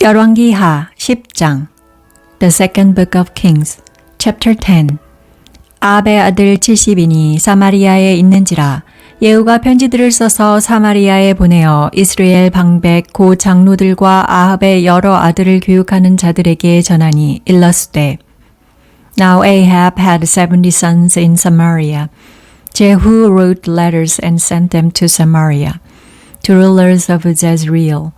열왕기하 10장 The Second Book of Kings Chapter 10 아합의 아들 70인이 사마리아에 있는지라 예후가 편지들을 써서 사마리아에 보내어 이스라엘 방백 고 장로들과 아합의 여러 아들을 교육하는 자들에게 전하니 일렀으되 Now Ahab had 70 sons in Samaria. Jehu wrote letters and sent them to Samaria, to rulers of Jezreel,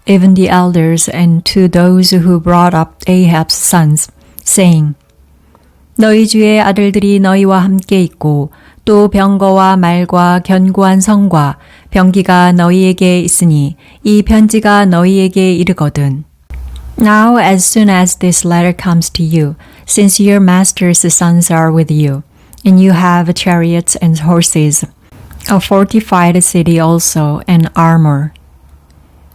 even the elders and to those who brought up Ahab's sons, saying, 너희 주의 아들들이 너희와 함께 있고 또 병거와 말과 견고한 성과 병기가 너희에게 있으니 이 편지가 너희에게 이르거든. Now as soon as this letter comes to you, since your master's sons are with you, and you have chariots and horses, a fortified city also, and armor.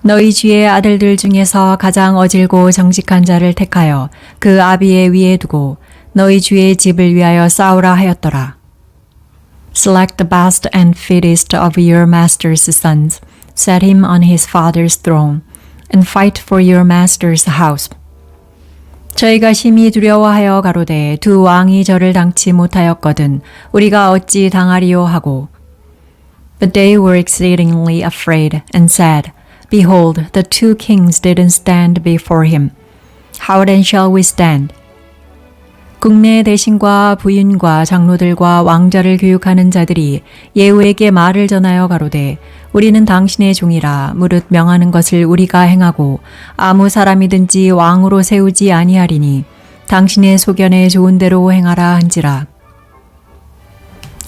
너희 주의 아들들 중에서 가장 어질고 정직한 자를 택하여 그 아비의 위에 두고 너희 주의 집을 위하여 싸우라 하였더라. Select the best and fittest of your master's sons, set him on his father's throne, and fight for your master's house. 저희가 심히 두려워하여 가로되 두 왕이 저를 당치 못하였거든 우리가 어찌 당하리요 하고. But they were exceedingly afraid and said, Behold, the 2 kings didn't stand before him. How then shall we stand? 국내 대신과 부윤과 장로들과 왕자를 교육하는 자들이 예후에게 말을 전하여 가로되 우리는 당신의 종이라 무릇 명하는 것을 우리가 행하고 아무 사람이든지 왕으로 세우지 아니하리니 당신의 소견에 좋은 대로 행하라 한지라.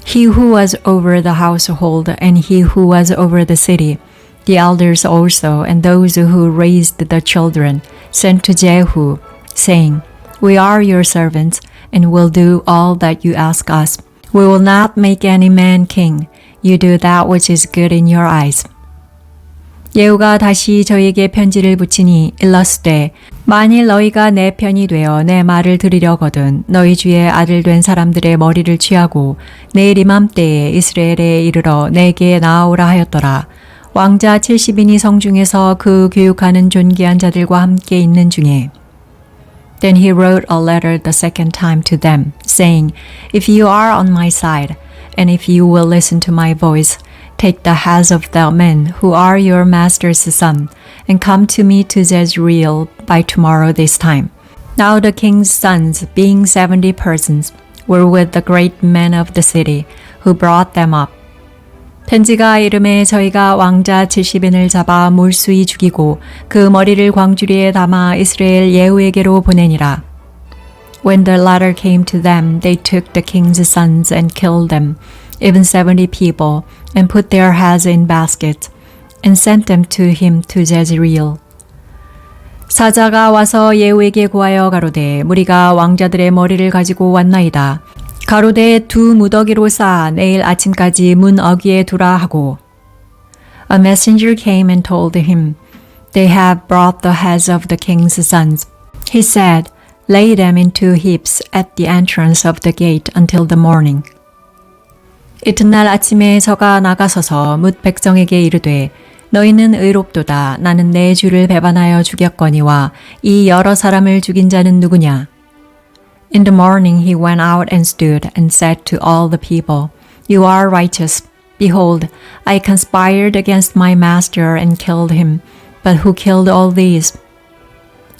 He who was over the household and he who was over the city, the elders also and those who raised the children, sent to Jehu, saying, We are your servants, and will do all that you ask us. We will not make any man king. You do that which is good in your eyes. 예후가 다시 저희에게 편지를 붙이니 일렀으되 만일 너희가 내 편이 되어 내 말을 들으려거든 너희 주의 아들 된 사람들의 머리를 취하고 내일 이맘때에 이스라엘에 이르러 내게 나아오라 하였더라. 왕자 70인이 성중에서 그 교육하는 존귀한 자들과 함께 있는 중에 Then he wrote a letter the second time to them, saying, If you are on my side, and if you will listen to my voice, take the heads of the men who are your master's son, and come to me to Jezreel by tomorrow this time. Now the king's sons, being 70 persons, were with the great men of the city, who brought them up. 편지가 이름에 저희가 왕자 70인을 잡아 몰수히 죽이고 그 머리를 광주리에 담아 이스라엘 예후에게로 보내니라. When the letter came to them, they took the king's sons and killed them, even 70 people, and put their heads in baskets, and sent them to him to Jezreel. 사자가 와서 예후에게 고하여 가로되 무리가 왕자들의 머리를 가지고 왔나이다. 가로되 두 무더기로 쌓아 내일 아침까지 문 어귀에 두라 하고. A messenger came and told him, They have brought the heads of the king's sons. He said, Lay them in 2 heaps at the entrance of the gate until the morning. 이튿날 아침에 저가 나가서서 뭇 백성에게 이르되 너희는 의롭도다. 나는 내 주를 배반하여 죽였거니와 이 여러 사람을 죽인 자는 누구냐? In the morning he went out and stood and said to all the people, You are righteous. Behold, I conspired against my master and killed him. But who killed all these?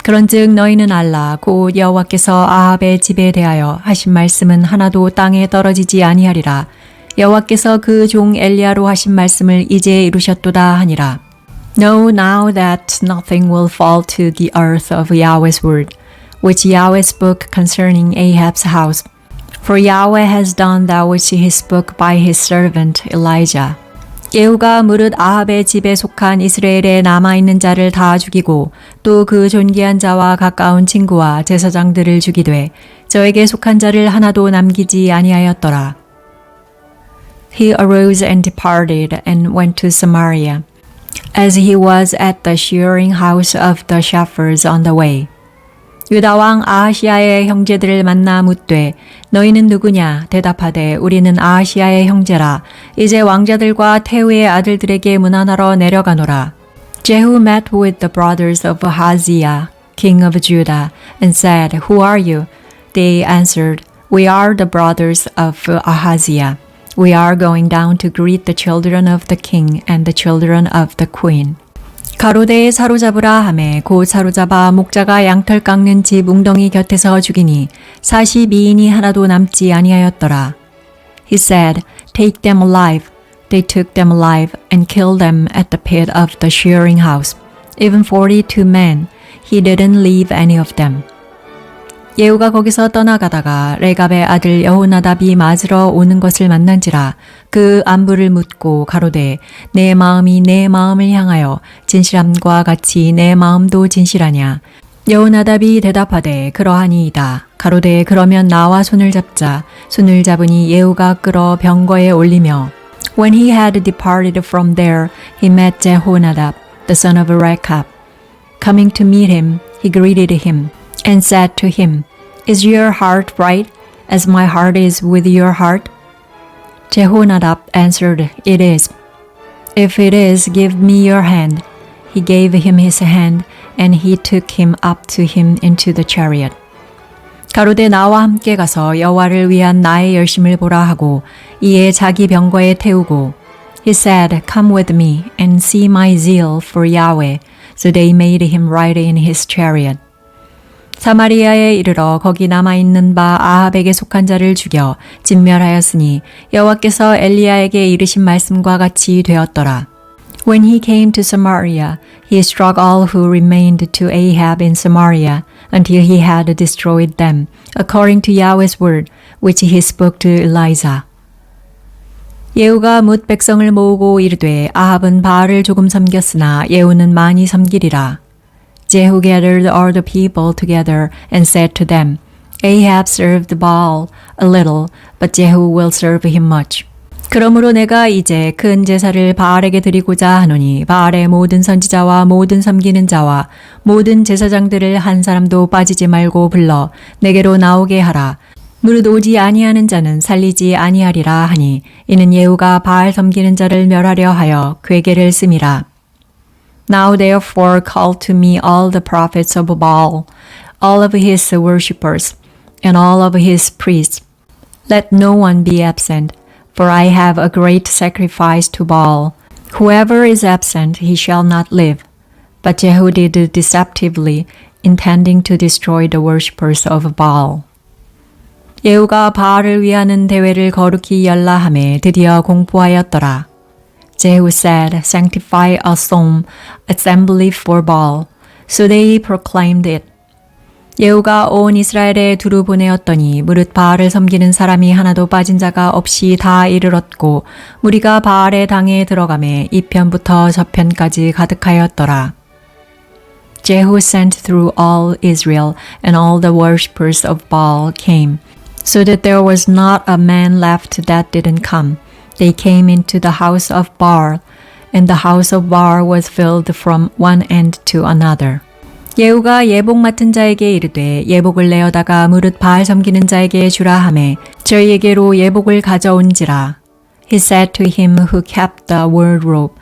그런즉 너희는 알라. 곧 여호와께서 아합의 집에 대하여 하신 말씀은 하나도 땅에 떨어지지 아니하리라. 여호와께서 그 종 엘리야로 하신 말씀을 이제 이루셨도다 하니라. Know now that nothing will fall to the earth of Yahweh's word, which Yahweh spoke concerning Ahab's house. For Yahweh has done that which he spoke by his servant Elijah. 예후가 무릇 아합의 집에 속한 이스라엘에 남아있는 자를 다 죽이고 또 그 존귀한 자와 가까운 친구와 제사장들을 죽이되 저에게 속한 자를 하나도 남기지 아니하였더라. He arose and departed and went to Samaria, as he was at the shearing house of the shepherds on the way. 유다 왕 아하시아의 형제들을 만나 묻되 너희는 누구냐? 대답하되 우리는 아하시아의 형제라. 이제 왕자들과 태후의 아들들에게 문안하러 내려가노라. Jehu met with the brothers of Ahaziah, king of Judah, and said, Who are you? They answered, We are the brothers of Ahaziah. We are going down to greet the children of the king and the children of the queen. 가로대에 사로잡으라 하매 곧 사로잡아 목자가 양털 깎는 집 웅덩이 곁에서 죽이니 42인이 하나도 남지 아니하였더라. He said, Take them alive. They took them alive and killed them at the pit of the shearing house. Even 42 men. He didn't leave any of them. 예후가 거기서 떠나가다가 레갑의 아들 여호나답이 맞으러 오는 것을 만난지라 그 안부를 묻고 가로되 내 마음이 내 마음을 향하여 진실함과 같이 내 마음도 진실하냐. 여호나답이 대답하되 그러하니이다. 가로되 그러면 나와 손을 잡자. 손을 잡으니 예후가 끌어 병거에 올리며 When he had departed from there, he met Jehonadab, the son of Rechab. Coming to meet him, he greeted him and said to him, Is your heart right, as my heart is with your heart? Jehonadab answered, It is. If it is, give me your hand. He gave him his hand, and he took him up to him into the chariot. 가로되 나와 함께 가서 여호와를 위한 나의 열심을 보라 하고 이에 자기 병거에 태우고 He said, Come with me and see my zeal for Yahweh. So they made him ride in his chariot. 사마리아에 이르러 거기 남아있는 바 아합에게 속한 자를 죽여 진멸하였으니 여호와께서 엘리야에게 이르신 말씀과 같이 되었더라. When he came to Samaria, he struck all who remained to Ahab in Samaria until he had destroyed them, according to Yahweh's word, which he spoke to Elijah. 예후가 뭇 백성을 모으고 이르되 아합은 바알을 조금 섬겼으나 예후는 많이 섬기리라. Jehu gathered all the people together and said to them, Ahab served Baal a little, but Jehu will serve him much. 그러므로 내가 이제 큰 제사를 바알에게 드리고자 하노니 바알의 모든 선지자와 모든 섬기는 자와 모든 제사장들을 한 사람도 빠지지 말고 불러 내게로 나오게 하라. 무릇 오지 아니하는 자는 살리지 아니하리라 하니 이는 예후가 바알 섬기는 자를 멸하려 하여 궤계를 씀이라. Now therefore call to me all the prophets of Baal, all of his worshippers, and all of his priests. Let no one be absent, for I have a great sacrifice to Baal. Whoever is absent, he shall not live. But Jehu did deceptively, intending to destroy the worshippers of Baal. 예후가 바알을 위하는 대회를 거룩히 열라 하매 드디어 공포하였더라. Jehu said, Sanctify a solemn assembly for Baal. So they proclaimed it. 예후가 온 이스라엘에 두루 보내었더니 무릇 바알을 섬기는 사람이 하나도 빠진 자가 없이 다 이르렀고 무리가 바알의 당에 들어가매 이편부터 저편까지 가득하였더라. Jehu sent through all Israel, and all the worshippers of Baal came, so that there was not a man left that didn't come. They came into the house of Baal, and the house of Baal was filled from one end to another. 예후가 예복 맡은 자에게 이르되 예복을 내어다가 무릇 바알 섬기는 자에게 주라 하매 저희에게로 예복을 가져온지라. He said to him who kept the wardrobe,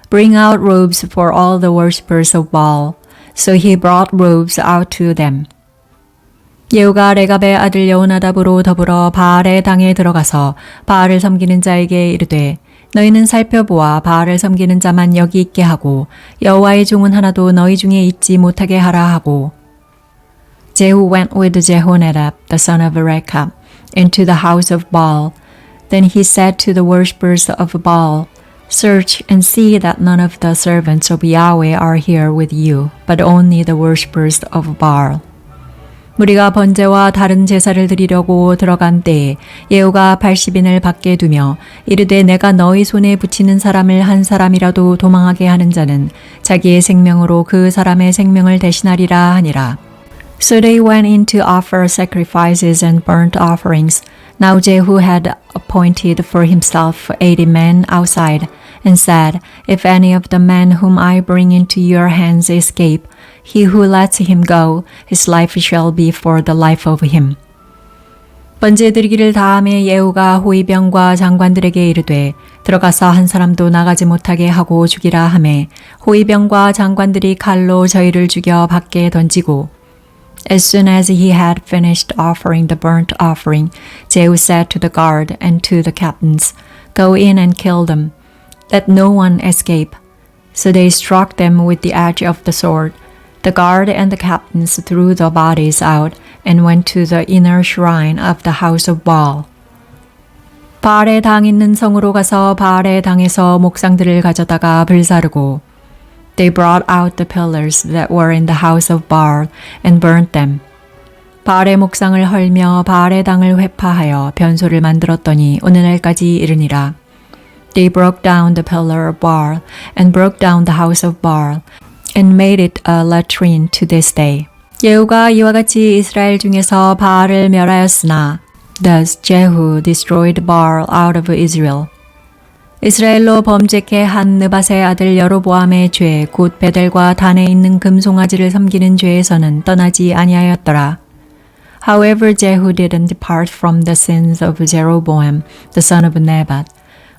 Bring out robes for all the worshippers of Baal. So he brought robes out to them. 예후가 레갑의 아들 여호나답으로 더불어 바알의 당에 들어가서 바알을 섬기는 자에게 이르되 너희는 살펴보아 바알을 섬기는 자만 여기 있게 하고 여호와의 종은 하나도 너희 중에 있지 못하게 하라 하고 Jehu went with Jehonadab, the son of Rechab, into the house of Baal. Then he said to the worshippers of Baal, Search and see that none of the servants of Yahweh are here with you, but only the worshippers of Baal. 무리가 번제와 다른 제사를 드리려고 들어간 때에 예후가 80인을 밖에 두며 이르되 내가 너희 손에 붙이는 사람을 한 사람이라도 도망하게 하는 자는 자기의 생명으로 그 사람의 생명을 대신하리라 하니라. So they went in to offer sacrifices and burnt offerings. Now Jehu had appointed for himself 80 men outside, and said, If any of the men whom I bring into your hands escape, he who lets him go, his life shall be for the life of him. 번제 드리기를 다함에 예후가 호위병과 장관들에게 이르되 들어가서 한 사람도 나가지 못하게 하고 죽이라 하매 호위병과 장관들이 칼로 저희를 죽여 밖에 던지고 As soon as he had finished offering the burnt offering, Jehu said to the guard and to the captains, Go in and kill them. Let no one escape. So they struck them with the edge of the sword. The guard and the captains threw the bodies out and went to the inner shrine of the house of Baal. 바알의 당 있는 성으로 가서 바알의 당에서 목상들을 가져다가 불사르고 They brought out the pillars that were in the house of Baal and burnt them. 바알의 목상을 헐며 바알의 당을 회파하여 변소를 만들었더니 오늘날까지 이르니라. They broke down the pillar of Baal and broke down the house of Baal and made it a latrine to this day. 예후가 이와 같이 이스라엘 중에서 바알을 멸하였으나 Thus Jehu destroyed Baal out of Israel. 이스라엘로 범죄케 한 느밧의 아들 여로보암의 죄, 곧 베델과 단에 있는 금송아지를 섬기는 죄에서는 떠나지 아니하였더라. However, Jehu didn't depart from the sins of Jeroboam, the son of Nebat,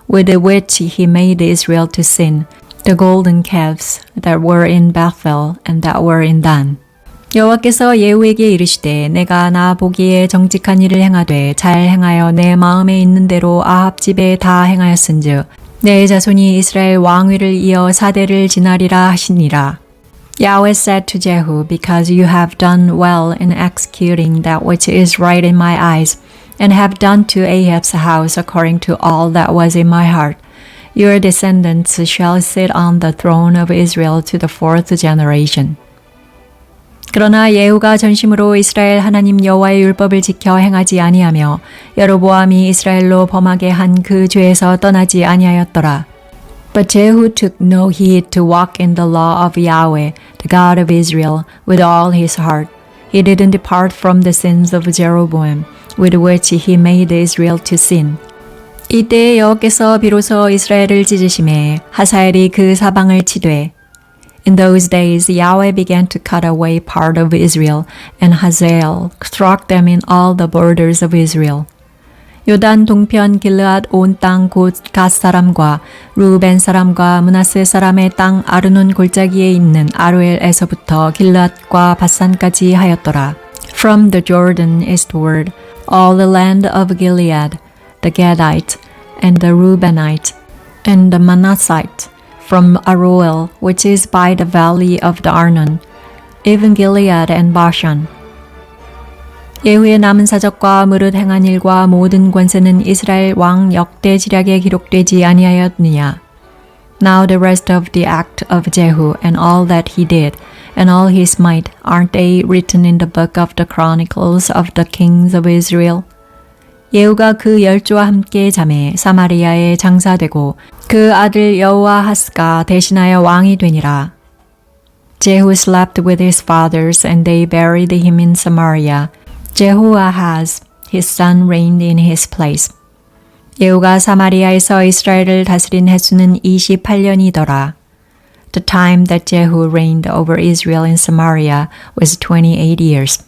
with which he made Israel to sin, the golden calves that were in Bethel and that were in Dan. 여호와께서 예후에게 이르시되 내가 나 보기에 정직한 일을 행하되 잘 행하여 내 마음에 있는 대로 아합 집에 다 행하였은즉 내 자손이 이스라엘 왕위를 이어 4대를 지나리라 하시니라. Yahweh said to Jehu, Because you have done well in executing that which is right in my eyes, and have done to Ahab's house according to all that was in my heart, your descendants shall sit on the throne of Israel to the 4th generation. 그러나 예후가 전심으로 이스라엘 하나님 여호와의 율법을 지켜 행하지 아니하며 여로보암이 이스라엘로 범하게 한 그 죄에서 떠나지 아니하였더라. But Jehu took no heed to walk in the law of Yahweh, the God of Israel, with all his heart. He didn't depart from the sins of Jeroboam, with which he made Israel to sin. 이때 여호와께서 비로소 이스라엘을 찢으심에 하사엘이 그 사방을 치되 In those days, Yahweh began to cut away part of Israel, and Hazael struck them in all the borders of Israel. 요단 동편 길르앗 온 땅 곧 갓 사람과 루벤 사람과 므낫세 사람의 땅 아르논 골짜기에 있는 아로엘에서부터 길르앗과 바산까지 하였더라. From the Jordan eastward, all the land of Gilead, the Gadite, and the Reubenite, and the Manassite, from Aroel, which is by the valley of the Arnon, even Gilead and Bashan. 예후의 남은 사적과 무릇 행한 일과 모든 권세는 이스라엘 왕 역대 지략에 기록되지 아니하였느냐. Now the rest of the act of Jehu and all that he did, and all his might, aren't they written in the book of the chronicles of the kings of Israel? 예후가 그 10조와 함께 잠에 사마리아에 장사되고 그 아들 여호아하스가 대신하여 왕이 되니라. Jehu slept with his fathers and they buried him in Samaria. Jehoahaz, his son, reigned in his place. 예후가 사마리아에서 이스라엘을 다스린 횟수는 28년이더라. The time that Jehu reigned over Israel in Samaria was 28 years.